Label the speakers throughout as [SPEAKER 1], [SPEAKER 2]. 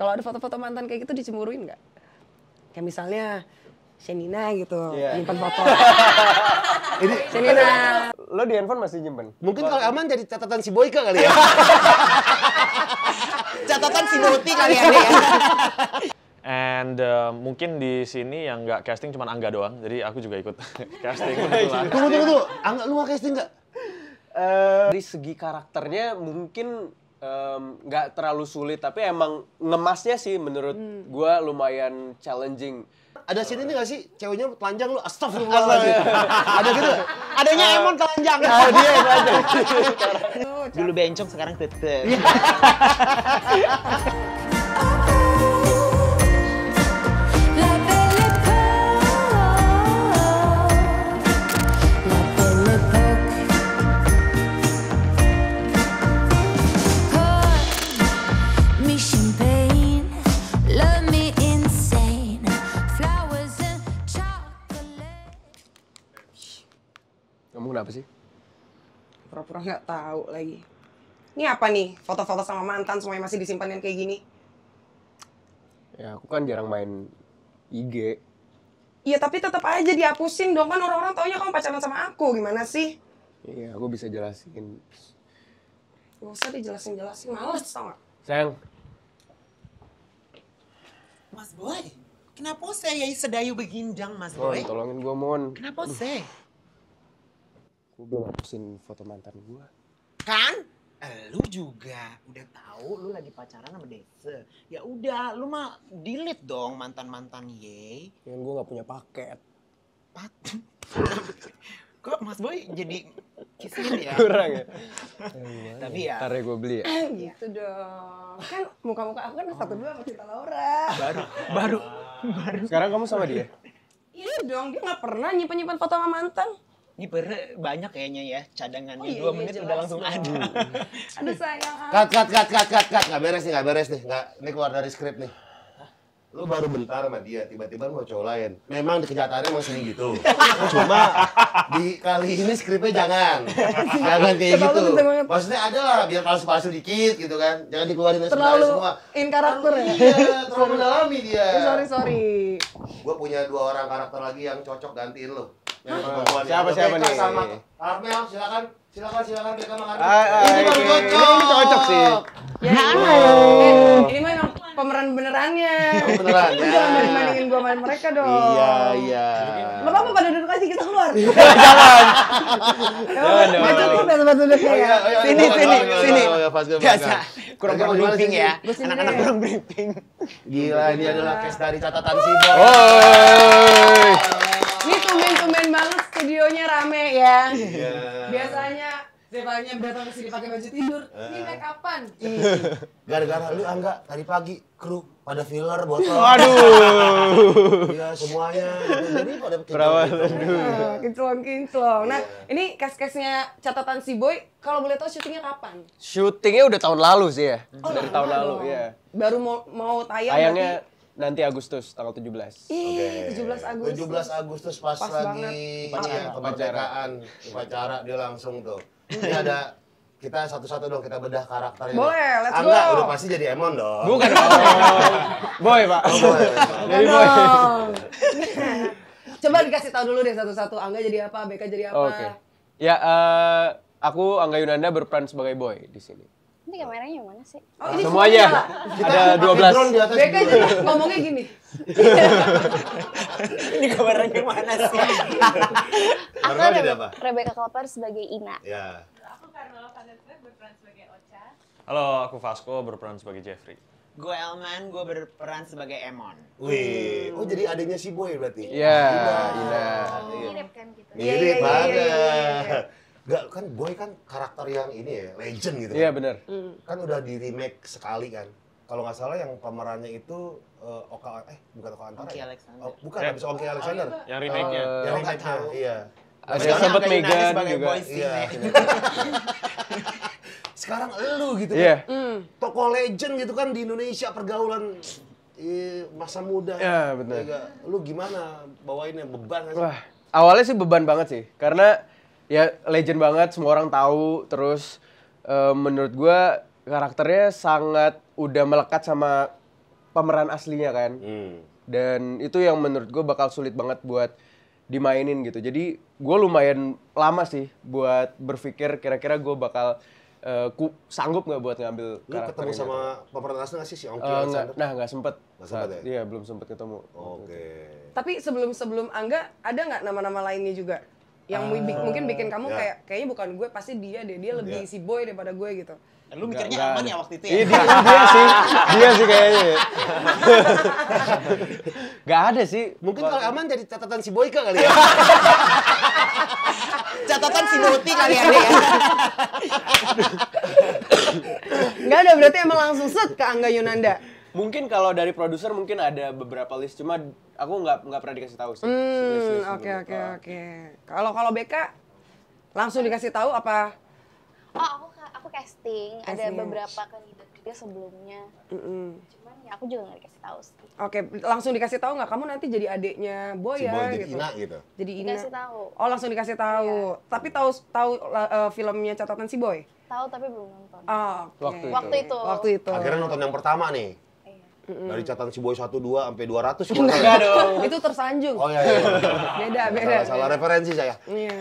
[SPEAKER 1] Kalau ada foto-foto mantan kayak gitu dicemburuin nggak? Kayak misalnya Shenina gitu, nyimpan foto.
[SPEAKER 2] Ini
[SPEAKER 1] Shenina.
[SPEAKER 3] Lo di handphone masih nyimpen?
[SPEAKER 2] mungkin kalau aman jadi catatan si Boyka kali ya.
[SPEAKER 4] Catatan si Boti kali ya, ya.
[SPEAKER 5] And mungkin di sini yang nggak casting cuma Angga doang, jadi aku juga ikut casting. kebetulan.
[SPEAKER 2] Tunggu. Angga lu mau casting nggak?
[SPEAKER 3] Dari segi karakternya mungkin nggak terlalu sulit, tapi emang ngemasnya sih menurut gua lumayan challenging.
[SPEAKER 2] Ada sini nggak sih ceweknya telanjang lu? Astagfirullahaladzim. Ada gitu?
[SPEAKER 4] Adanya Emon telanjang.
[SPEAKER 3] Dia yang aja.
[SPEAKER 4] Dulu bencong, sekarang tetep.
[SPEAKER 3] Kamu kenapa sih?
[SPEAKER 1] Pura-pura nggak tahu lagi. Ini apa nih? Foto-foto sama mantan semuanya masih disimpan yang kayak gini?
[SPEAKER 3] Ya aku kan jarang main IG.
[SPEAKER 1] Iya, tapi tetap aja dihapusin dong, kan orang-orang taunya kamu pacaran sama aku. Gimana sih?
[SPEAKER 3] Iya, aku bisa jelasin.
[SPEAKER 1] Gak usah dijelasin-jelasin, males tau gak?
[SPEAKER 3] Sayang,
[SPEAKER 4] Mas Boy, kenapa saya sedayu beginjang, Mas
[SPEAKER 3] Mon,
[SPEAKER 4] Boy?
[SPEAKER 3] tolongin gua, Mon.
[SPEAKER 4] Kenapa saya?
[SPEAKER 3] Gua belum hapusin foto mantan gua.
[SPEAKER 4] Kan? Lu juga udah tahu lu lagi pacaran sama Dese. Ya udah, lu mah delete dong mantan-mantan ye.
[SPEAKER 3] Kan gua nggak punya paket.
[SPEAKER 4] Kok Mas Boy jadi kisin ya?
[SPEAKER 3] Kurang ya?
[SPEAKER 4] Tapi ya,
[SPEAKER 3] Ntar ya gua beli ya.
[SPEAKER 1] Gitu dong. Kan muka-muka aku kan satu dua sama Cinta Laura.
[SPEAKER 4] baru.
[SPEAKER 3] Sekarang kamu sama dia?
[SPEAKER 1] Iya dong, dia gak pernah nyimpan-nyimpan foto sama mantan.
[SPEAKER 4] Ini banyak kayaknya ya cadangannya.
[SPEAKER 1] Oh, iya,
[SPEAKER 4] 2 menit
[SPEAKER 1] jelas
[SPEAKER 4] udah langsung
[SPEAKER 1] dong.
[SPEAKER 4] ada.
[SPEAKER 1] Aduh sayang.
[SPEAKER 2] Cut. Nggak beres nih. Ini keluar dari skrip nih. Lu baru bentar sama dia, tiba-tiba mau cowok lain. Memang di kenyataannya emang sering gitu. Cuma di kali ini skripnya jangan kayak
[SPEAKER 1] Terlalu
[SPEAKER 2] gitu.
[SPEAKER 1] kenceng banget.
[SPEAKER 2] Maksudnya ada lah, biar palsu-palsu dikit gitu kan. Jangan dikeluarin
[SPEAKER 1] Terlalu
[SPEAKER 2] semua.
[SPEAKER 1] in karakter ya?
[SPEAKER 2] Iya, terlalu mendalami dia.
[SPEAKER 1] Sorry.
[SPEAKER 2] Gue punya 2 orang karakter lagi yang cocok gantiin lu. Yang perempuan
[SPEAKER 3] Siapa
[SPEAKER 2] Beka
[SPEAKER 3] nih?
[SPEAKER 2] sama Armel, silakan Beka sama Armel.
[SPEAKER 3] Ini
[SPEAKER 2] baru
[SPEAKER 3] ini cocok sih.
[SPEAKER 1] Ya, ini mah emang pemeran benerannya.
[SPEAKER 2] Oh, beneran
[SPEAKER 1] Lu
[SPEAKER 2] ya.
[SPEAKER 1] jangan banding-bandingin gua sama mereka dong.
[SPEAKER 2] Iya.
[SPEAKER 1] Gak apa-apa pada duduk aja, kita keluar.
[SPEAKER 3] Jangan.
[SPEAKER 1] Maju tuh tempat duduknya ya.
[SPEAKER 4] Sini.
[SPEAKER 2] Biasa.
[SPEAKER 4] Kurang briefing ya. Anak-anak kurang briefing.
[SPEAKER 2] Gila, ini adalah case dari catatan si Boy.
[SPEAKER 3] Oi.
[SPEAKER 1] Ini tumben-tumben banget studionya rame ya.
[SPEAKER 2] Iya.
[SPEAKER 1] Biasanya Zevanya datang ke sini pakai baju tidur. Ini make upan.
[SPEAKER 2] Gara-gara lu Angga tadi pagi kru pada filler botol.
[SPEAKER 3] Aduh.
[SPEAKER 2] Iya, semuanya. Jadi pada
[SPEAKER 3] Perawatan
[SPEAKER 1] Kinclong. Nah, ini case-case-nya catatan si Boy. Kalau boleh tahu syutingnya kapan?
[SPEAKER 3] Syutingnya udah tahun lalu sih ya. Dari tahun
[SPEAKER 1] lama
[SPEAKER 3] lalu,
[SPEAKER 1] dong.
[SPEAKER 3] ya.
[SPEAKER 1] Baru mau tayang
[SPEAKER 3] Tayangnya nanti Agustus tanggal 17.
[SPEAKER 1] Ih, 17 Agustus.
[SPEAKER 2] 17 Agustus pas lagi
[SPEAKER 1] banget.
[SPEAKER 2] kemerdekaan, upacara dia langsung tuh. Ini ada kita satu-satu dong kita bedah karakternya.
[SPEAKER 1] Boleh, let's
[SPEAKER 2] Angga
[SPEAKER 1] go.
[SPEAKER 2] udah pasti jadi Emon dong.
[SPEAKER 3] Bukan Boy, Pak. Jadi Boy.
[SPEAKER 1] Coba dikasih tahu dulu deh satu-satu. Angga jadi apa, Beka jadi apa.
[SPEAKER 3] Oke. Ya, aku Angga Yunanda berperan sebagai Boy di sini.
[SPEAKER 6] Ini kameranya yang mana sih?
[SPEAKER 1] Oh, ini
[SPEAKER 3] Semuanya. Ada 12.
[SPEAKER 2] Drone di atas.
[SPEAKER 1] Beka jadi ngomongnya gini.
[SPEAKER 4] Ini kabarnya mana sih?
[SPEAKER 6] Aku
[SPEAKER 2] Armel jadi apa?
[SPEAKER 6] Rebecca Kelper sebagai Ina.
[SPEAKER 2] Ya.
[SPEAKER 5] Halo, aku Vasco berperan sebagai Jeffrey.
[SPEAKER 4] Gue Elman, gue berperan sebagai Emon.
[SPEAKER 2] Wih, oh jadi adiknya si Boy berarti?
[SPEAKER 3] Iya, Ina.
[SPEAKER 6] Mirip kan gitu.
[SPEAKER 2] Mirip
[SPEAKER 1] Iya.
[SPEAKER 2] banget. Enggak, kan Boy kan karakter yang ini ya, legend gitu.
[SPEAKER 3] Iya,
[SPEAKER 2] kan.
[SPEAKER 3] benar.
[SPEAKER 2] Kan udah di remake sekali kan. Kalau nggak salah yang pemerannya itu bukan Oka Antara.
[SPEAKER 4] Oki
[SPEAKER 2] Ya?
[SPEAKER 4] Alexander.
[SPEAKER 2] Oh, bukan, habis Oki Alexander.
[SPEAKER 5] Yang remake-nya.
[SPEAKER 2] Yang
[SPEAKER 4] nggak
[SPEAKER 2] remake-nya,
[SPEAKER 4] tahu.
[SPEAKER 2] iya.
[SPEAKER 3] Ada
[SPEAKER 4] Sekarang
[SPEAKER 3] sempat
[SPEAKER 4] Angga Yunanda
[SPEAKER 3] Megan
[SPEAKER 4] sebagai
[SPEAKER 3] juga.
[SPEAKER 4] Boy sih,
[SPEAKER 2] Iya.
[SPEAKER 4] Nek.
[SPEAKER 2] Sekarang elu gitu
[SPEAKER 3] Iya.
[SPEAKER 2] kan. Tokoh legend gitu kan di Indonesia pergaulan masa muda.
[SPEAKER 3] Iya, benar.
[SPEAKER 2] Ya, lu gimana bawainnya beban nggak sih?
[SPEAKER 3] Wah, awalnya sih beban banget sih. Karena ya legend banget, semua orang tahu. Terus menurut gua karakternya sangat udah melekat sama pemeran aslinya kan. Dan itu yang menurut gue bakal sulit banget buat dimainin gitu. Jadi gue lumayan lama sih buat berpikir kira-kira gue bakal sanggup nggak buat ngambil
[SPEAKER 2] Lu
[SPEAKER 3] karakter
[SPEAKER 2] ketemu
[SPEAKER 3] ini.
[SPEAKER 2] sama pemeran asli nggak sih si Ongki
[SPEAKER 3] Nggak,
[SPEAKER 2] Alexander?
[SPEAKER 3] nggak sempet.
[SPEAKER 2] Nggak sempet ya?
[SPEAKER 3] Iya, belum sempet ketemu.
[SPEAKER 2] Oke.
[SPEAKER 1] Tapi sebelum Angga ada nggak nama-nama lainnya juga yang mungkin bikin kamu
[SPEAKER 2] Ya.
[SPEAKER 1] kayaknya bukan gue, pasti dia deh, dia lebih
[SPEAKER 2] Ya.
[SPEAKER 1] si boy daripada gue gitu.
[SPEAKER 4] Lu mikirnya
[SPEAKER 3] Nggak
[SPEAKER 4] aman
[SPEAKER 3] ada.
[SPEAKER 4] ya waktu itu
[SPEAKER 3] Iya,
[SPEAKER 4] ya?
[SPEAKER 3] dia sih kayaknya. Ya. Gak ada sih.
[SPEAKER 2] Mungkin kalau aman jadi catatan si Boyka kali ya.
[SPEAKER 4] Catatan si Boti kali ya, ya.
[SPEAKER 1] Nggak ada, berarti emang langsung set ke Angga Yunanda.
[SPEAKER 3] Mungkin kalau dari produser mungkin ada beberapa list, cuma aku nggak pernah dikasih tahu sih. List-list
[SPEAKER 1] Oke.
[SPEAKER 3] beberapa.
[SPEAKER 1] Kalau BK langsung dikasih tahu apa?
[SPEAKER 6] Oh, aku casting. Ada
[SPEAKER 1] Casting.
[SPEAKER 6] beberapa kandidat juga sebelumnya. Cuman ya aku juga nggak dikasih tahu sih.
[SPEAKER 1] Oke, langsung dikasih tahu nggak kamu nanti jadi adiknya Boy
[SPEAKER 2] Si
[SPEAKER 1] ya
[SPEAKER 2] Boy jadi
[SPEAKER 1] gitu.
[SPEAKER 2] Ina gitu.
[SPEAKER 1] Jadi Ina.
[SPEAKER 6] Dikasih tahu.
[SPEAKER 1] Oh, langsung dikasih tahu. Tapi tahu filmnya catatan si Boy.
[SPEAKER 6] Tahu tapi belum nonton.
[SPEAKER 1] Oh, oke.
[SPEAKER 6] Waktu itu.
[SPEAKER 1] Iya.
[SPEAKER 2] Akhirnya nonton yang pertama nih.
[SPEAKER 6] Iya.
[SPEAKER 2] Dari catatan si Boy 1, 2 sampai 200
[SPEAKER 1] Enggak dong. Itu tersanjung.
[SPEAKER 2] Oh iya.
[SPEAKER 1] Beda.
[SPEAKER 2] Salah referensi saya.
[SPEAKER 1] Iya.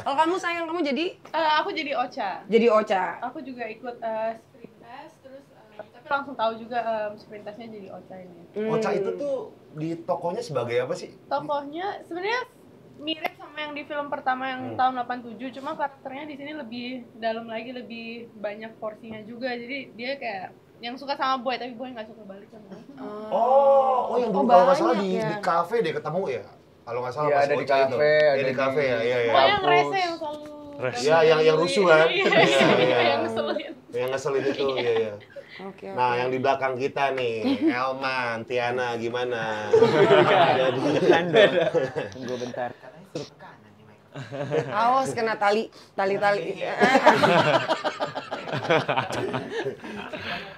[SPEAKER 1] Kalau kamu sayang kamu jadi
[SPEAKER 7] Aku jadi Ocha.
[SPEAKER 1] Ocha.
[SPEAKER 7] Aku juga ikut screen test, terus tapi langsung tahu juga screen testnya jadi Ocha ini.
[SPEAKER 2] Ocha itu tuh di tokonya sebagai apa sih?
[SPEAKER 7] Tokohnya sebenarnya mirip sama yang di film pertama yang tahun 87, cuma karakternya di sini lebih dalam lagi, lebih banyak porsinya juga. Jadi dia kayak yang suka sama Boy, tapi Boy nggak suka balik sama dia.
[SPEAKER 2] Oh yang dulu kalau nggak salah
[SPEAKER 1] banyak ya.
[SPEAKER 2] di kafe deh ketemu ya. Kalau nggak salah
[SPEAKER 3] Iya,
[SPEAKER 2] pas
[SPEAKER 3] ada di
[SPEAKER 2] Ocha itu.
[SPEAKER 3] kafe,
[SPEAKER 2] Iya,
[SPEAKER 3] ada
[SPEAKER 2] di
[SPEAKER 3] di-
[SPEAKER 2] kafe ya. Iya.
[SPEAKER 7] Boy yang
[SPEAKER 3] Kampus.
[SPEAKER 7] rese yang selalu
[SPEAKER 2] Iya, yang rusuh kan?
[SPEAKER 7] Iya, yang ngeselin.
[SPEAKER 2] Yang ngeselin itu, iya.
[SPEAKER 1] Oke.
[SPEAKER 2] Nah, yang di belakang kita nih, Elman, Tiana, gimana?
[SPEAKER 4] Bukan dong. Tunggu bentar. Katanya suruh ke kanan nih, Mike.
[SPEAKER 1] Awas kena tali.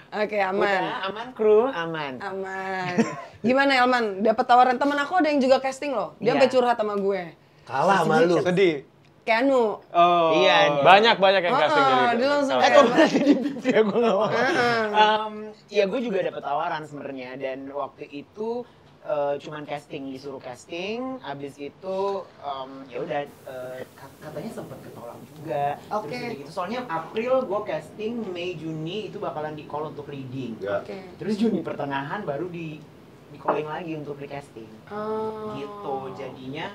[SPEAKER 1] Oke, aman.
[SPEAKER 4] Udah, aman kru, aman.
[SPEAKER 1] Aman. Gimana Elman? Dapat tawaran temen aku ada yang juga casting loh. Dia
[SPEAKER 4] Iya.
[SPEAKER 1] sampai curhat sama gue.
[SPEAKER 2] Kalah sama lu.
[SPEAKER 3] Sedih.
[SPEAKER 1] Keanu.
[SPEAKER 3] Oh.
[SPEAKER 4] Iya.
[SPEAKER 5] Banyak yang casting jadi.
[SPEAKER 1] Dia langsung
[SPEAKER 4] Eh,
[SPEAKER 1] kayak,
[SPEAKER 4] kok berarti di ya gue nggak mau. Ya gue juga dapat tawaran sebenarnya dan waktu itu cuman casting, disuruh casting, abis itu ya udah katanya sempat ketolak juga.
[SPEAKER 1] Oke.
[SPEAKER 4] Terus udah gitu. Soalnya April gue casting, Mei Juni itu bakalan di call untuk reading.
[SPEAKER 2] Ya.
[SPEAKER 1] Oke.
[SPEAKER 4] Terus Juni pertengahan baru di calling lagi untuk di casting.
[SPEAKER 1] Oh.
[SPEAKER 4] Gitu jadinya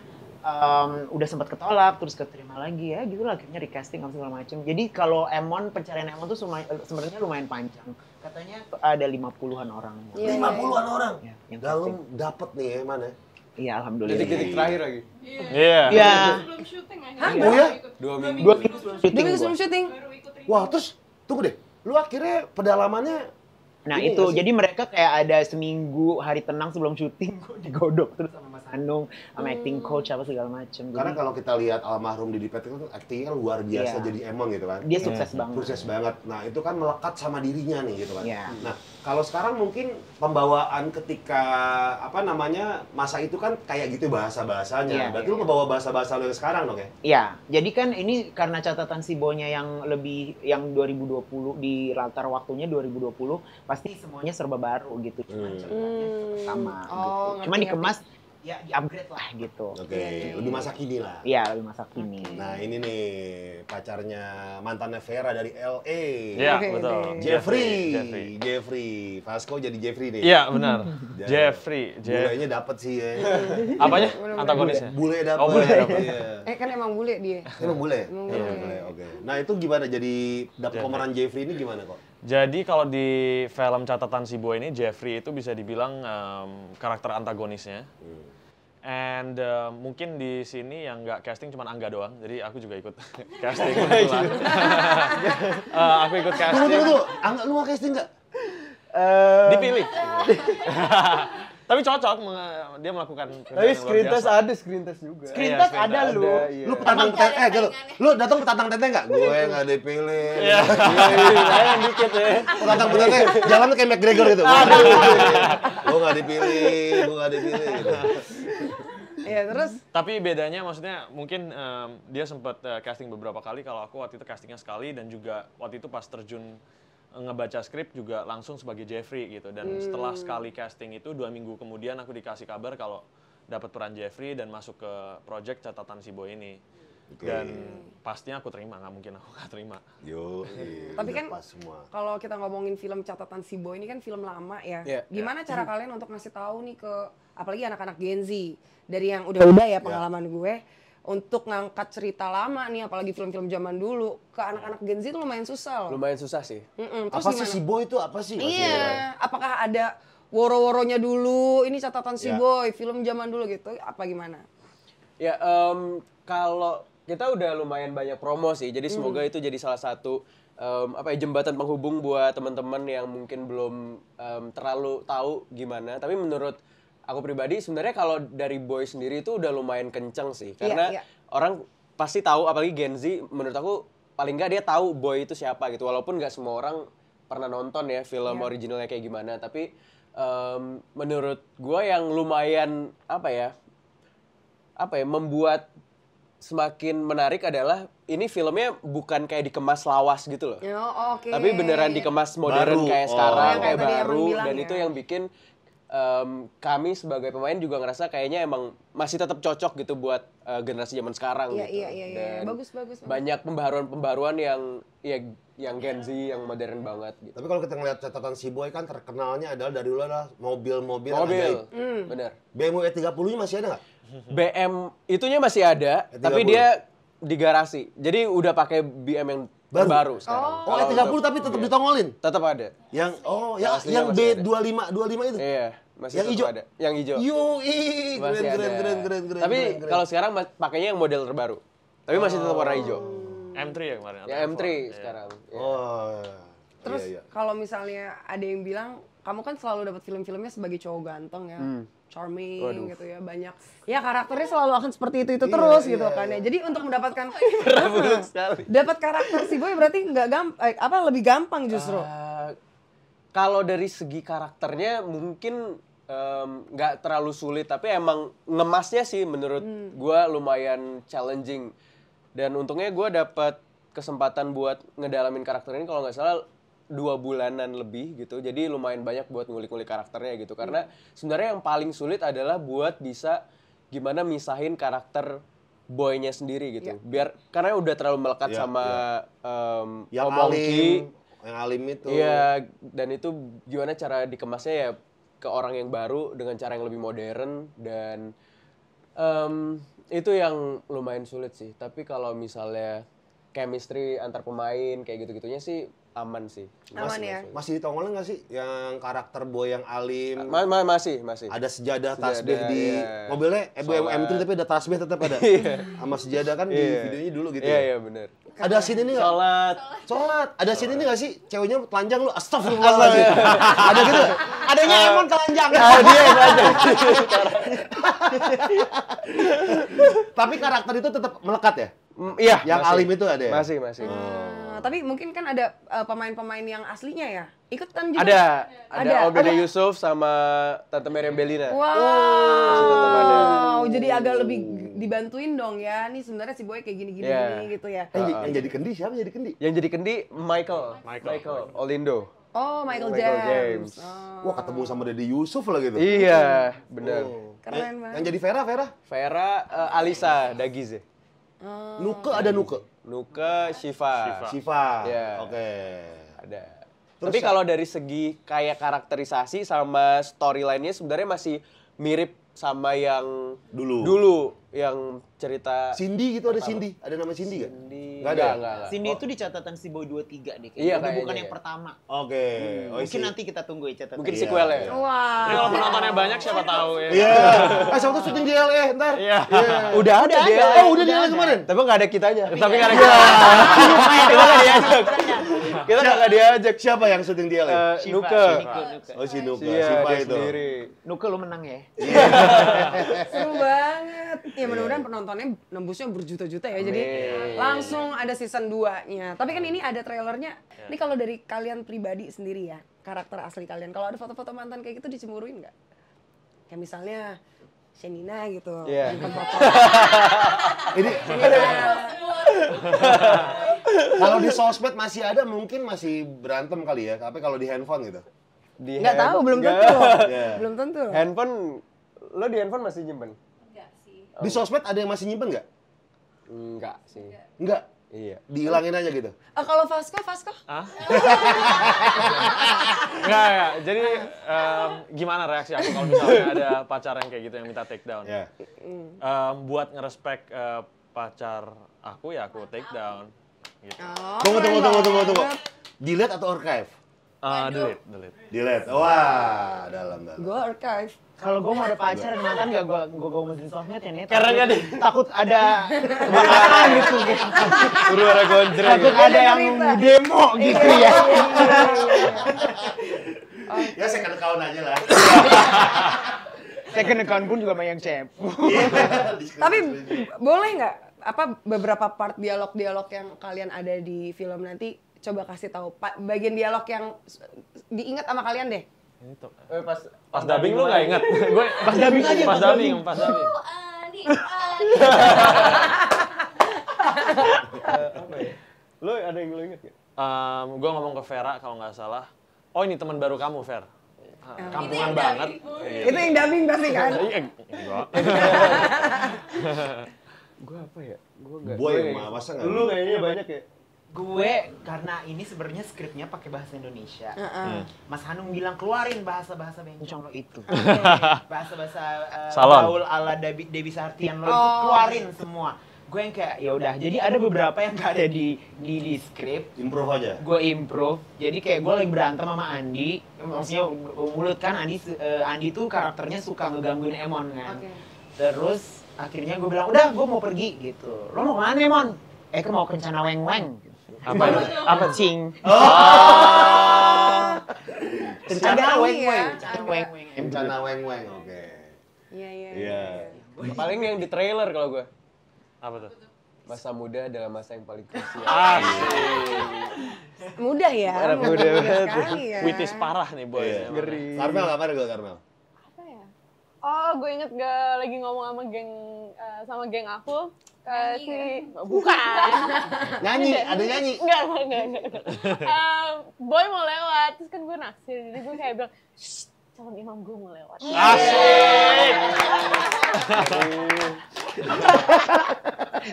[SPEAKER 4] udah sempat ketolak terus keterima lagi ya gitu lah akhirnya di casting segala macem. Jadi kalau Emon pencarian Emon tuh sebenarnya lumayan panjang. Katanya ada 50-an orang.
[SPEAKER 1] Iya.
[SPEAKER 2] 50-an orang.
[SPEAKER 4] Ya, yang
[SPEAKER 2] Dalam
[SPEAKER 4] casting.
[SPEAKER 2] dapet nih ya, mana?
[SPEAKER 4] Iya alhamdulillah.
[SPEAKER 3] Detik-detik terakhir lagi.
[SPEAKER 5] Iya.
[SPEAKER 4] Iya.
[SPEAKER 7] Sebelum syuting aja.
[SPEAKER 1] Hah?
[SPEAKER 2] Oh ya?
[SPEAKER 3] 2 minggu.
[SPEAKER 4] 2 minggu sebelum syuting.
[SPEAKER 1] Dia
[SPEAKER 4] gua.
[SPEAKER 1] sebelum syuting.
[SPEAKER 7] Baru ikut
[SPEAKER 2] Wah, terus tunggu deh. Lu akhirnya pedalamannya
[SPEAKER 4] Nah
[SPEAKER 2] ini
[SPEAKER 4] itu
[SPEAKER 2] nggak sih?
[SPEAKER 4] jadi mereka kayak ada seminggu hari tenang sebelum syuting gue digodok terus sama Mas Hanung sama acting coach apa segala macem.
[SPEAKER 2] karena
[SPEAKER 4] Jadi
[SPEAKER 2] kalau kita lihat almarhum Didi Petet itu aktingnya kan luar biasa
[SPEAKER 4] Iya.
[SPEAKER 2] jadi Emon gitu kan.
[SPEAKER 4] dia sukses banget.
[SPEAKER 2] Sukses banget. Nah, itu kan melekat sama dirinya nih gitu kan.
[SPEAKER 4] Iya.
[SPEAKER 2] Nah, kalau sekarang mungkin pembawaan ketika apa namanya masa itu kan kayak gitu bahasa-bahasanya.
[SPEAKER 4] Iya,
[SPEAKER 2] Berarti
[SPEAKER 4] iya,
[SPEAKER 2] lu ngebawa bahasa-bahasa lu yang sekarang dong ya?
[SPEAKER 4] Iya, jadi kan ini karena catatan Sibonya yang lebih yang 2020 di latar waktunya 2020 pasti semuanya serba baru gitu. Cuman ceritanya tetap sama
[SPEAKER 1] Oh,
[SPEAKER 4] gitu.
[SPEAKER 1] ngerti,
[SPEAKER 4] Cuman dikemas ya di-upgrade lah gitu.
[SPEAKER 2] Oke, lebih masa kini lah.
[SPEAKER 4] Iya, lebih masa kini.
[SPEAKER 2] Nah, ini nih pacarnya mantannya Vera dari LA.
[SPEAKER 5] Iya,
[SPEAKER 1] Oke,
[SPEAKER 5] betul.
[SPEAKER 1] oke.
[SPEAKER 2] Jeffrey. Vasco jadi Jeffrey nih.
[SPEAKER 5] Iya, benar.
[SPEAKER 2] Jadi,
[SPEAKER 5] Jeffrey.
[SPEAKER 2] Bulenya dapet sih ya.
[SPEAKER 5] Apanya? Antagonisnya.
[SPEAKER 2] Bule dapet.
[SPEAKER 5] Oh, bule dapet.
[SPEAKER 2] Iya.
[SPEAKER 1] Kan emang bule dia.
[SPEAKER 2] Emang bule?
[SPEAKER 1] Emang
[SPEAKER 2] Iya,
[SPEAKER 1] bule.
[SPEAKER 2] bule. Oke. Nah, itu gimana jadi dapet
[SPEAKER 5] Jeffrey.
[SPEAKER 2] pemeran Jeffrey ini gimana kok?
[SPEAKER 5] Jadi kalau di film catatan si Boy ini Jeffrey itu bisa dibilang karakter antagonisnya. And mungkin di sini yang nggak casting cuma Angga doang. Jadi aku juga ikut casting kebetulan. Aku ikut casting.
[SPEAKER 2] Tunggu. Angga, lu mau casting nggak?
[SPEAKER 5] Dipilih. Tapi cocok dia melakukan kerjaan
[SPEAKER 3] Tapi
[SPEAKER 5] yang luar
[SPEAKER 3] screen test
[SPEAKER 5] biasa.
[SPEAKER 3] ada screen test juga.
[SPEAKER 4] Screen
[SPEAKER 5] Iya,
[SPEAKER 4] test
[SPEAKER 5] screen
[SPEAKER 4] ada
[SPEAKER 5] test
[SPEAKER 4] lu.
[SPEAKER 3] iya.
[SPEAKER 2] Lu petantang tete, lu datang petantang tete nggak? Gue nggak dipilih.
[SPEAKER 5] Iya.
[SPEAKER 3] Sayang dikit ya.
[SPEAKER 2] Petantang tete, jalan kayak McGregor gitu. Gue nggak dipilih. Gitu.
[SPEAKER 1] Iya, terus
[SPEAKER 5] Tapi bedanya maksudnya mungkin dia sempat casting beberapa kali. Kalau aku waktu itu castingnya sekali dan juga waktu itu pas terjun ngebaca skrip juga langsung sebagai Jeffrey gitu. Dan setelah sekali casting itu 2 minggu kemudian aku dikasih kabar kalau dapat peran Jeffrey dan masuk ke project Catatan Si Boy ini. Dan pastinya aku terima, nggak mungkin aku nggak terima.
[SPEAKER 1] Tapi
[SPEAKER 2] udah
[SPEAKER 1] kan
[SPEAKER 2] pas semua.
[SPEAKER 1] kalau kita ngomongin film Catatan Si Boy ini kan film lama ya.
[SPEAKER 3] Iya.
[SPEAKER 1] Gimana cara kalian untuk ngasih tahu nih ke apalagi anak-anak Gen Z dari yang udah ya pengalaman gue untuk ngangkat cerita lama nih apalagi film-film zaman dulu ke anak-anak Gen Z itu lumayan susah loh.
[SPEAKER 3] Lumayan susah sih.
[SPEAKER 1] Terus
[SPEAKER 2] Apa sih
[SPEAKER 1] gimana?
[SPEAKER 2] Si Boy itu apa sih?
[SPEAKER 1] Iya, apakah ada woro-woronya dulu, ini Catatan Si
[SPEAKER 2] Ya.
[SPEAKER 1] Boy, film zaman dulu gitu, apa gimana?
[SPEAKER 3] Ya, kalau kita udah lumayan banyak promo sih, jadi semoga itu jadi salah satu jembatan penghubung buat teman-teman yang mungkin belum terlalu tahu gimana. Tapi menurut aku pribadi sebenarnya kalau dari Boy sendiri itu udah lumayan kenceng sih, karena
[SPEAKER 1] Iya.
[SPEAKER 3] orang pasti tahu, apalagi Gen Z, menurut aku paling nggak dia tahu Boy itu siapa gitu, walaupun nggak semua orang pernah nonton ya film originalnya kayak gimana, tapi menurut gue yang lumayan membuat semakin menarik adalah ini filmnya bukan kayak dikemas lawas gitu loh.
[SPEAKER 1] Oke.
[SPEAKER 3] Tapi beneran dikemas modern
[SPEAKER 2] Baru.
[SPEAKER 3] kayak
[SPEAKER 2] Oh.
[SPEAKER 3] sekarang,
[SPEAKER 1] Yang
[SPEAKER 3] kayak
[SPEAKER 1] kayak tadi
[SPEAKER 3] baru,
[SPEAKER 1] Emang bilang
[SPEAKER 3] dan
[SPEAKER 1] ya.
[SPEAKER 3] itu yang bikin kami sebagai pemain juga ngerasa kayaknya emang masih tetap cocok gitu buat generasi zaman sekarang
[SPEAKER 1] Iya,
[SPEAKER 3] gitu.
[SPEAKER 1] iya.
[SPEAKER 3] Dan
[SPEAKER 1] Bagus.
[SPEAKER 3] banyak pembaruan-pembaruan yang Gen Z, yang modern banget gitu.
[SPEAKER 2] Tapi kalau kita ngeliat Catatan Si Boy kan terkenalnya adalah dari dulu adalah mobil-mobil yang
[SPEAKER 3] Mobil,
[SPEAKER 2] ajaib.
[SPEAKER 3] bener.
[SPEAKER 2] BMW E30-nya masih ada nggak?
[SPEAKER 3] BM itunya masih ada,
[SPEAKER 2] E30.
[SPEAKER 3] tapi dia di garasi. Jadi udah pakai BM yang terbaru sekarang.
[SPEAKER 2] Oh, E30 tapi tetap ditongolin.
[SPEAKER 3] Tetap ada.
[SPEAKER 2] Yang
[SPEAKER 3] Yang aslinya
[SPEAKER 2] yang
[SPEAKER 3] masih ada.
[SPEAKER 2] B25 itu.
[SPEAKER 3] Iya, masih
[SPEAKER 2] Yang
[SPEAKER 3] tetap
[SPEAKER 2] hijau?
[SPEAKER 3] ada. Yang hijau.
[SPEAKER 2] Yoi,
[SPEAKER 3] Masih ada.
[SPEAKER 2] keren.
[SPEAKER 3] Tapi
[SPEAKER 2] keren.
[SPEAKER 3] kalau sekarang pakainya yang model terbaru. Tapi masih tetap warna hijau.
[SPEAKER 5] M3 ya kemarin.
[SPEAKER 3] Ya
[SPEAKER 5] atau
[SPEAKER 3] M3
[SPEAKER 5] M4? Iya.
[SPEAKER 3] sekarang. Ya.
[SPEAKER 2] Oh.
[SPEAKER 1] Terus
[SPEAKER 2] iya.
[SPEAKER 1] kalau misalnya ada yang bilang, kamu kan selalu dapat film-filmnya sebagai cowok ganteng ya, charming gitu ya, banyak. Ya karakternya selalu akan seperti itu terus gitu kan ya. Jadi untuk mendapatkan dapat karakter Si Boy berarti nggak lebih gampang justru.
[SPEAKER 3] Kalau dari segi karakternya mungkin nggak terlalu sulit, tapi emang ngemasnya sih menurut gua lumayan challenging. Dan untungnya gua dapat kesempatan buat ngedalamin karakter ini kalau nggak salah 2 bulanan lebih gitu. Jadi lumayan banyak buat ngulik-ngulik karakternya gitu. Karena sebenarnya yang paling sulit adalah buat bisa gimana misahin karakter Boy-nya sendiri gitu. Karena udah terlalu melekat
[SPEAKER 2] Iya,
[SPEAKER 3] sama
[SPEAKER 2] Yang
[SPEAKER 3] Momongki.
[SPEAKER 2] yang alim itu.
[SPEAKER 3] Iya, dan itu gimana cara dikemasnya ya ke orang yang baru dengan cara yang lebih modern, dan itu yang lumayan sulit sih. Tapi kalau misalnya chemistry antar pemain kayak gitu-gitunya sih aman sih.
[SPEAKER 1] Aman ya.
[SPEAKER 2] Masih ditongolin nggak sih yang karakter Boy yang alim?
[SPEAKER 3] Masih.
[SPEAKER 2] Ada sejadah
[SPEAKER 3] Sejadah,
[SPEAKER 2] tasbih di
[SPEAKER 3] iya.
[SPEAKER 2] mobilnya,
[SPEAKER 3] Sholat.
[SPEAKER 2] M3 tapi ada tasbih tetap ada. Sama sejadah kan di videonya dulu gitu.
[SPEAKER 3] Iya, bener.
[SPEAKER 2] Ada scene ini nggak? Sholat. Ada scene ini nggak sih? Ceweknya telanjang lu, astagfirullahaladzim. Ada gitu nggak?
[SPEAKER 4] Adanya Emon telanjang.
[SPEAKER 3] Dia yang aja.
[SPEAKER 2] Tapi karakter itu tetap melekat ya?
[SPEAKER 3] Iya,
[SPEAKER 2] Yang
[SPEAKER 3] masih.
[SPEAKER 2] alim itu ada ya?
[SPEAKER 3] Masih.
[SPEAKER 1] Tapi mungkin kan ada pemain-pemain yang aslinya ya, ikutan juga.
[SPEAKER 3] Ada Om Dede Yusuf sama Tante Meriam Bellina.
[SPEAKER 1] Wow, jadi agak lebih dibantuin dong ya. Nih sebenarnya Si Boy kayak gini-gini
[SPEAKER 3] Iya.
[SPEAKER 1] gitu ya.
[SPEAKER 2] Yang jadi kendi siapa jadi kendi?
[SPEAKER 3] Yang jadi kendi Michael Olindo.
[SPEAKER 1] Oh, Michael
[SPEAKER 3] Michael
[SPEAKER 1] James.
[SPEAKER 3] James.
[SPEAKER 1] Oh,
[SPEAKER 2] Wah, ketemu sama Dede Yusuf lah gitu.
[SPEAKER 3] Iya, benar.
[SPEAKER 1] keren banget.
[SPEAKER 2] Yang jadi Vera?
[SPEAKER 3] Vera Alisa Dagize.
[SPEAKER 2] Nuke ada Nuke.
[SPEAKER 3] Nuke Shiva.
[SPEAKER 2] Siva.
[SPEAKER 3] Iya.
[SPEAKER 2] Oke.
[SPEAKER 3] Ada. Tapi kalau dari segi kayak karakterisasi sama storyline-nya sebenarnya masih mirip sama yang dulu yang cerita
[SPEAKER 2] Cindy gitu, ada Cindy. Ada nama Cindy nggak? Nggak ada?
[SPEAKER 3] Enggak.
[SPEAKER 4] Cindy itu di catatan Si Boy 23 deh.
[SPEAKER 3] Iya,
[SPEAKER 4] Kayaknya. Bukan
[SPEAKER 3] kayaknya,
[SPEAKER 4] yang
[SPEAKER 3] ya.
[SPEAKER 4] pertama.
[SPEAKER 2] Oke.
[SPEAKER 4] Mungkin nanti kita tunggu ya catatan.
[SPEAKER 3] Mungkin
[SPEAKER 2] Iya,
[SPEAKER 3] sequel ya.
[SPEAKER 2] iya.
[SPEAKER 1] Wah.
[SPEAKER 5] Ini kalau penontonnya banyak siapa tahu ya.
[SPEAKER 2] Iya. Siapa tuh syuting di LA ntar?
[SPEAKER 5] Iya.
[SPEAKER 3] Udah ada dia.
[SPEAKER 2] Oh, udah di LA kemarin?
[SPEAKER 3] Tapi nggak ada kitanya.
[SPEAKER 5] Tapi nggak ada kita.
[SPEAKER 3] Kita nggak diajak. Kita nggak diajak.
[SPEAKER 2] Siapa yang syuting di LA?
[SPEAKER 3] Nuke.
[SPEAKER 2] Oh, si Nuke.
[SPEAKER 3] Iya,
[SPEAKER 2] Siva
[SPEAKER 3] dia
[SPEAKER 2] itu.
[SPEAKER 3] sendiri.
[SPEAKER 4] Nuke lu menang ya.
[SPEAKER 1] Seru banget. Ya mudah-mudahan penontonnya nembusnya berjuta-juta ya. Jadi langsung ada season 2-nya. Tapi kan ini ada trailernya. Ini kalau dari kalian pribadi sendiri ya, karakter asli kalian. Kalau ada foto-foto mantan kayak gitu dicemburuin nggak? Kayak misalnya Shenina gitu.
[SPEAKER 3] Iya.
[SPEAKER 1] Nyimpen foto.
[SPEAKER 2] Ini Kalau di sosmed masih ada, mungkin masih berantem kali ya. Tapi kalau di handphone gitu.
[SPEAKER 1] Nggak tahu, belum tentu loh. Belum tentu loh.
[SPEAKER 3] Handphone, lo di handphone masih nyimpen?
[SPEAKER 2] Di sosmed ada yang masih nyimpen nggak?
[SPEAKER 3] Enggak sih.
[SPEAKER 2] Enggak.
[SPEAKER 3] Iya.
[SPEAKER 2] Dihilangin aja gitu.
[SPEAKER 1] Kalau Vasco?
[SPEAKER 5] Enggak. Jadi gimana reaksi aku kalau misalnya ada pacar yang kayak gitu yang minta take down?
[SPEAKER 2] Ya.
[SPEAKER 5] Buat ngerespek pacar aku ya aku take down. Gitu.
[SPEAKER 2] Tunggu. Delete atau archive?
[SPEAKER 5] Delete.
[SPEAKER 2] Delete. Wah, dalam.
[SPEAKER 1] Gue archive.
[SPEAKER 4] Kalau gue mau ada pacar dan mantan gak gue masukin sosmed ya net.
[SPEAKER 5] Karena dia
[SPEAKER 4] takut ada kebakaran gitu.
[SPEAKER 3] Suruh ada gonjreng.
[SPEAKER 4] Takut ada yang demo gitu ya.
[SPEAKER 2] Ya second account aja lah.
[SPEAKER 4] Second account pun juga banyak cepu.
[SPEAKER 1] Tapi boleh nggak beberapa part dialog-dialog yang kalian ada di film nanti coba kasih tahu bagian dialog yang diingat sama kalian deh.
[SPEAKER 5] Pas dubbing lu nggak ingat? Gue pas dubbing aja. Pas dubbing.
[SPEAKER 3] Lo ada yang lo inget gak?
[SPEAKER 5] Gue ngomong ke Vera kalau nggak salah. Oh ini teman baru kamu, Ver. Kampungan banget.
[SPEAKER 1] Itu yang dubbing pasti kan?
[SPEAKER 5] Enggak.
[SPEAKER 3] Gue apa ya? Gue enggak.
[SPEAKER 2] Boy, masa nggak?
[SPEAKER 3] Lu kayaknya banyak ya?
[SPEAKER 4] Gue karena ini sebenarnya skripnya pakai bahasa Indonesia. Mas Hanung bilang keluarin bahasa-bahasa bencong lo itu. Bahasa-bahasa
[SPEAKER 5] Salon.
[SPEAKER 4] gaul ala Debbie Sartian lo itu keluarin semua. Gue yang kayak ya udah. Jadi ada beberapa yang gak ada di skrip.
[SPEAKER 2] Improve aja.
[SPEAKER 4] Gue improve. Jadi kayak gue lagi berantem sama Andi. Maksudnya mulut kan Andi tuh karakternya suka ngegangguin Emon kan. Terus akhirnya gue bilang udah gue mau pergi gitu. Lo mau kemana Emon? Mau kencana weng-weng. Apa cing? Kencana weng-weng.
[SPEAKER 2] Bencana weng-weng, oke.
[SPEAKER 1] Iya.
[SPEAKER 3] Paling yang di trailer kalau gue.
[SPEAKER 5] Apa tuh?
[SPEAKER 3] Masa muda adalah masa yang paling krusial.
[SPEAKER 1] Mudah ya.
[SPEAKER 3] Mudah banget.
[SPEAKER 1] Sekali ya.
[SPEAKER 5] Witis parah nih boy.
[SPEAKER 3] Ngeri.
[SPEAKER 2] Karmel, apa ada gue Karmel?
[SPEAKER 7] Apa ya? Oh, gue inget gak lagi ngomong sama geng aku. Bukan.
[SPEAKER 2] Nyanyi, ada nyanyi.
[SPEAKER 7] Enggak. Boy mau lewat, terus kan gue naksir, jadi gue kayak bilang, shh, calon imam gue mau lewat.
[SPEAKER 5] Asik.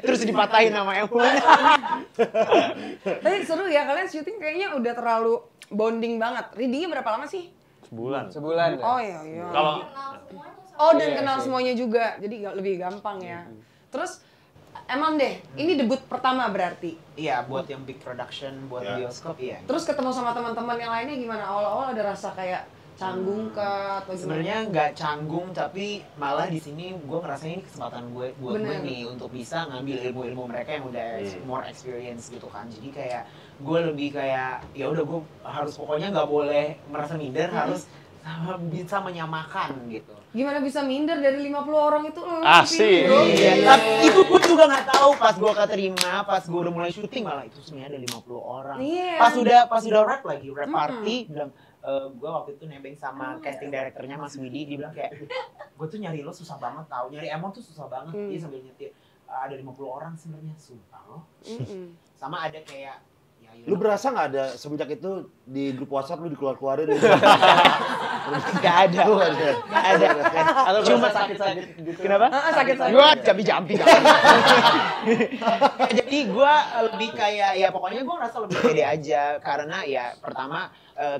[SPEAKER 4] Terus dipatahin sama Emon.
[SPEAKER 1] Tapi seru ya, kalian syuting kayaknya udah terlalu bonding banget. Readingnya berapa lama sih?
[SPEAKER 5] Sebulan.
[SPEAKER 3] Ya?
[SPEAKER 1] Oh iya.
[SPEAKER 5] Kalau
[SPEAKER 1] Dan kenal semuanya juga, jadi lebih gampang ya. Terus emang deh, ini debut pertama berarti.
[SPEAKER 4] Iya, buat yang big production, buat bioskop iya.
[SPEAKER 1] Terus ketemu sama teman-teman yang lainnya gimana? Awal-awal ada rasa kayak canggung kah atau gimana?
[SPEAKER 4] Sebenarnya nggak canggung, tapi malah di sini gue ngerasain ini kesempatan gue buat gue nih untuk bisa ngambil ilmu-ilmu mereka yang udah more experience gitu kan. Jadi kayak gue lebih kayak ya udah gue harus pokoknya nggak boleh merasa minder, harus bisa menyamakan gitu.
[SPEAKER 1] Gimana bisa minder dari 50 orang itu?
[SPEAKER 5] Asik.
[SPEAKER 4] Iya, tapi itu gue juga nggak tahu pas gue keterima, pas gue udah mulai syuting malah itu sebenarnya ada 50 orang.
[SPEAKER 1] Iya.
[SPEAKER 4] Pas udah rap lagi, rap party, bilang gue waktu itu nebeng sama casting directornya Mas Widi, dia bilang kayak gue tuh nyari lo susah banget tau, nyari Emon tuh susah banget. Dia sambil nyetir ada 50 orang sebenarnya sumpah loh. Sama ada kayak
[SPEAKER 2] Lu berasa nggak ada semenjak itu di grup WhatsApp lu dikeluar-keluarin?
[SPEAKER 4] Gak ada. Cuma sakit-sakit gitu. Kenapa?
[SPEAKER 1] Sakit-sakit.
[SPEAKER 4] Gue jampi-jampi. Jadi gue lebih kayak ya pokoknya gue ngerasa lebih pede aja karena ya pertama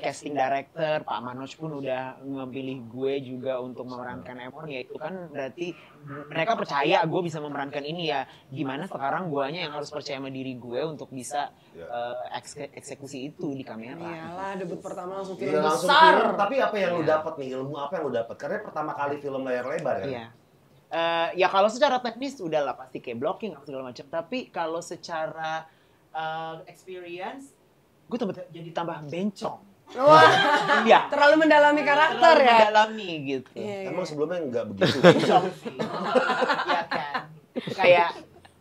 [SPEAKER 4] casting director Pak Manoj pun udah ngemilih gue juga untuk memerankan Emon, ya itu kan berarti mereka percaya gue bisa memerankan ini ya. Gimana sekarang guanya yang harus percaya sama diri gue untuk bisa eksekusi itu di kamera.
[SPEAKER 1] Iyalah, debut pertama langsung film
[SPEAKER 2] Iya, langsung
[SPEAKER 1] besar.
[SPEAKER 2] film, tapi apa yang lu dapat nih? Ilmu apa yang lu dapat? Karena pertama kali film layar lebar kan?
[SPEAKER 4] Iya. Ya kalau secara teknis udah lah pasti kayak blocking atau segala macam. Tapi kalau secara experience, gue jadi tambah bencong.
[SPEAKER 1] Wah,
[SPEAKER 4] Iya.
[SPEAKER 1] terlalu mendalami karakter ya.
[SPEAKER 4] Mendalami gitu.
[SPEAKER 1] Iya.
[SPEAKER 2] Emang sebelumnya nggak begitu?
[SPEAKER 4] Bencong sih. Iya kan.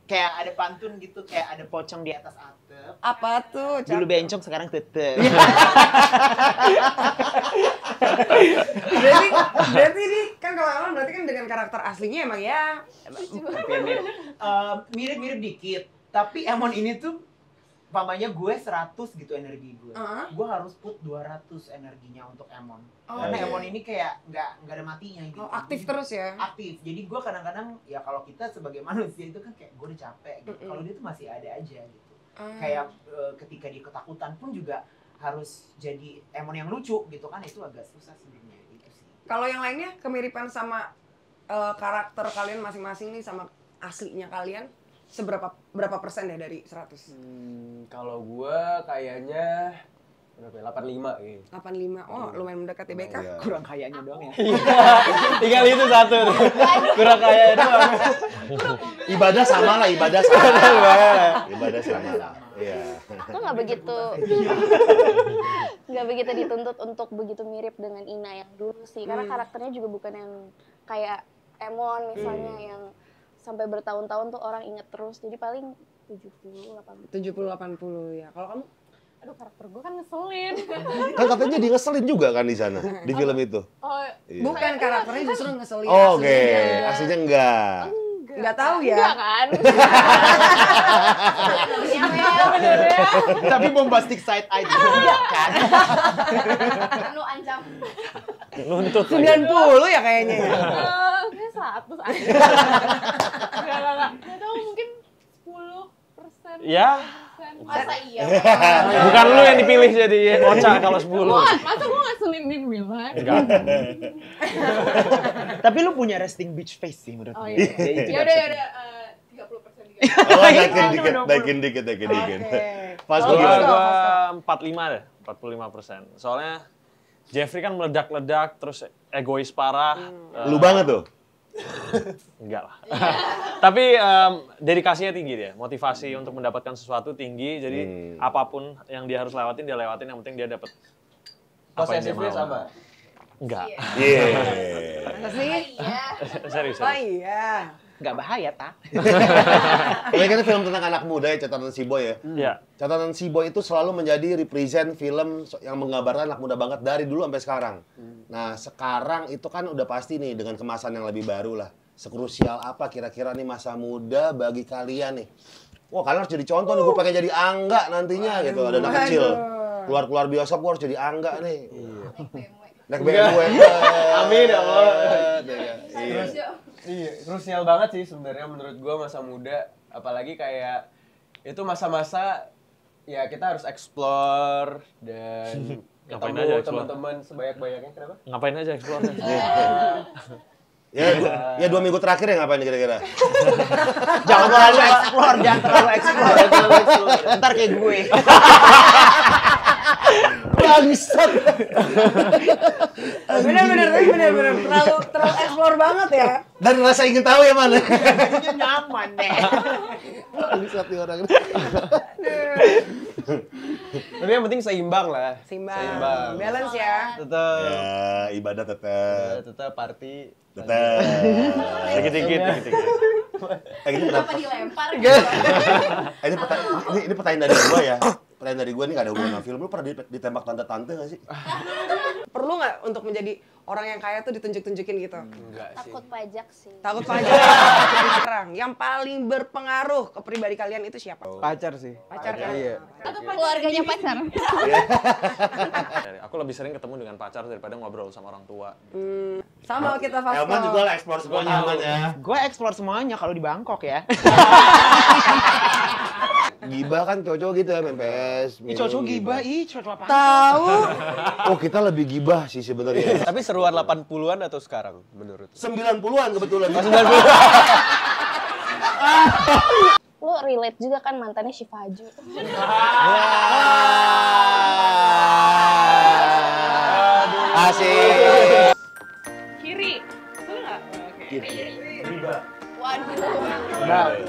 [SPEAKER 4] Kayak ada pantun gitu, kayak ada pocong di atas atap.
[SPEAKER 1] Apa tuh?
[SPEAKER 4] Dulu bencong, sekarang tetep.
[SPEAKER 1] Berarti ini kan kalau Emon berarti kan dengan karakter aslinya emang ya
[SPEAKER 4] Mirip-mirip dikit. Tapi Emon ini tuh umpamanya gue 100 gitu energi gue.
[SPEAKER 1] Uh-huh.
[SPEAKER 4] Gue harus put 200 energinya untuk Emon.
[SPEAKER 1] Oh,
[SPEAKER 4] Karena
[SPEAKER 1] iya.
[SPEAKER 4] Emon ini kayak nggak ada matinya gitu.
[SPEAKER 1] Oh, aktif
[SPEAKER 4] Jadi,
[SPEAKER 1] terus ya?
[SPEAKER 4] Aktif. Jadi gue kadang-kadang ya kalau kita sebagai manusia itu kan kayak gue udah capek gitu.
[SPEAKER 1] Mm-mm.
[SPEAKER 4] Kalau dia tuh masih ada aja gitu. Kayak ketika dia ketakutan pun juga harus jadi Emon yang lucu gitu kan, itu agak susah sebenarnya gitu sih.
[SPEAKER 1] Kalau yang lainnya kemiripan sama karakter kalian masing-masing nih sama aslinya kalian berapa persen ya dari 100?
[SPEAKER 3] Kalau gua kayaknya berapa ya? 85 gitu.
[SPEAKER 1] 85. Oh, lumayan mendekat ya BK.
[SPEAKER 2] Iya.
[SPEAKER 4] Kurang kayaknya doang ya.
[SPEAKER 3] Tinggal itu satu tuh. Kurang kaya doang.
[SPEAKER 2] Ibadah sama lah, ibadah sama. Ibadah sama. Iya.
[SPEAKER 6] Aku nggak begitu dituntut untuk begitu mirip dengan Ina yang dulu sih, karena karakternya juga bukan yang kayak Emon misalnya yang sampai bertahun-tahun tuh orang inget terus, jadi paling 70-80.
[SPEAKER 1] 70-80 ya. Kalau kamu?
[SPEAKER 7] Aduh, karakter gue kan ngeselin.
[SPEAKER 2] Kan katanya dia ngeselin juga kan di sana, di film itu.
[SPEAKER 7] Oh,
[SPEAKER 2] Iya.
[SPEAKER 1] Bukan karakternya justru ngeselin.
[SPEAKER 2] Oh, oke.
[SPEAKER 1] aslinya enggak.
[SPEAKER 2] Aslinya enggak.
[SPEAKER 1] Nggak tahu ya.
[SPEAKER 7] enggak kan?
[SPEAKER 4] Tapi bombastic side eye juga kan.
[SPEAKER 6] Lu ancam.
[SPEAKER 5] Nuntut
[SPEAKER 1] 90 ya kayaknya ya.
[SPEAKER 7] Kayak 100 aja. Enggak. Nggak tahu, mungkin 10%.
[SPEAKER 5] Ya,
[SPEAKER 6] Masa iya?
[SPEAKER 5] bukan lu yang dipilih jadi Ocha kalau 10.
[SPEAKER 7] Masa gue nggak selinin Willan?
[SPEAKER 5] Enggak.
[SPEAKER 4] Tapi lu punya resting bitch face sih menurut
[SPEAKER 7] Oh
[SPEAKER 4] gue.
[SPEAKER 7] iya. Yaudah, 30% juga.
[SPEAKER 2] Oh, naikin dikit. Pas
[SPEAKER 5] Gua
[SPEAKER 2] gimana?
[SPEAKER 5] 45 deh, 45%. Soalnya Jeffrey kan meledak-ledak, terus egois parah.
[SPEAKER 2] Lu banget tuh.
[SPEAKER 5] Enggak lah. Tapi dedikasinya tinggi dia, motivasi untuk mendapatkan sesuatu tinggi. Jadi apapun yang dia harus lewatin, dia lewatin. Yang penting dia dapat apa yang dia mau.
[SPEAKER 3] Posesifnya sama.
[SPEAKER 5] Enggak.
[SPEAKER 2] Iya.
[SPEAKER 1] Masa sih?
[SPEAKER 6] Iya.
[SPEAKER 5] Serius.
[SPEAKER 1] Oh iya.
[SPEAKER 4] Gak bahaya tak?
[SPEAKER 2] Ini kan film tentang anak muda ya, Catatan Si Boy ya.
[SPEAKER 5] Iya.
[SPEAKER 2] Catatan Si Boy itu selalu menjadi represent film yang menggambarkan anak muda banget dari dulu sampai sekarang. Nah, sekarang itu kan udah pasti nih dengan kemasan yang lebih baru lah. Sekrusial apa kira-kira nih masa muda bagi kalian nih? Wah, kalian harus jadi contoh nih, gue pengen jadi Angga nantinya gitu. Ada anak kecil. Keluar bisa gue harus jadi Angga nih. Naik BMW.
[SPEAKER 3] Amin ya Allah.
[SPEAKER 2] Iya.
[SPEAKER 3] Iya, krusial banget sih sebenarnya menurut gua masa muda, apalagi kayak itu masa-masa ya kita harus explore dan
[SPEAKER 5] Ngapain
[SPEAKER 3] ketemu
[SPEAKER 5] aja explore?
[SPEAKER 3] teman-teman sebanyak-banyaknya. Kenapa?
[SPEAKER 5] Ngapain aja explore?
[SPEAKER 2] Ya 2 minggu terakhir ya ngapain kira-kira?
[SPEAKER 4] Jangan terlalu explore. Ntar kayak gue.
[SPEAKER 2] Bangsat.
[SPEAKER 1] Bener. Terlalu explore banget ya.
[SPEAKER 2] Dan rasa ingin tahu ya mana?
[SPEAKER 4] Nyaman deh.
[SPEAKER 2] Bangsat nih orang.
[SPEAKER 3] Tapi yang penting seimbang lah.
[SPEAKER 1] Seimbang. Balance ya.
[SPEAKER 3] Tetap
[SPEAKER 2] Ya, ibadah tetap.
[SPEAKER 3] party.
[SPEAKER 2] Tetap.
[SPEAKER 5] Dikit-dikit.
[SPEAKER 2] Ini
[SPEAKER 6] Kenapa dilempar?
[SPEAKER 2] ini pertanyaan dari gua ya. Pertanyaan dari gua ini gak ada hubungan sama film. Lu pernah ditembak tante-tante gak sih?
[SPEAKER 1] Perlu nggak untuk menjadi orang yang kaya tuh ditunjuk-tunjukin gitu?
[SPEAKER 3] Enggak sih.
[SPEAKER 6] Takut pajak sih.
[SPEAKER 1] Takut pajak. Sekarang yang paling berpengaruh ke pribadi kalian itu siapa?
[SPEAKER 3] Pacar sih.
[SPEAKER 1] Pacar kan?
[SPEAKER 3] Iya.
[SPEAKER 6] Keluarganya pacar.
[SPEAKER 5] Aku lebih sering ketemu dengan pacar daripada ngobrol sama orang tua.
[SPEAKER 1] Sama kita Fasko.
[SPEAKER 2] Elman juga lah explore semuanya aman ya.
[SPEAKER 4] Gue explore semuanya kalau di Bangkok ya.
[SPEAKER 2] Gibah kan cocok gitu ya, main PS.
[SPEAKER 4] Ih, cocok gibah, cocok apa?
[SPEAKER 1] Tahu.
[SPEAKER 2] Oh, kita lebih gibah sih sebenarnya.
[SPEAKER 3] Tapi seruan 80-an atau sekarang menurut?
[SPEAKER 2] 90-an kebetulan.
[SPEAKER 6] Lu relate juga kan mantannya Shifaju.
[SPEAKER 2] Asik.
[SPEAKER 7] Kiri. Betul nggak? Oke.
[SPEAKER 6] Waduh.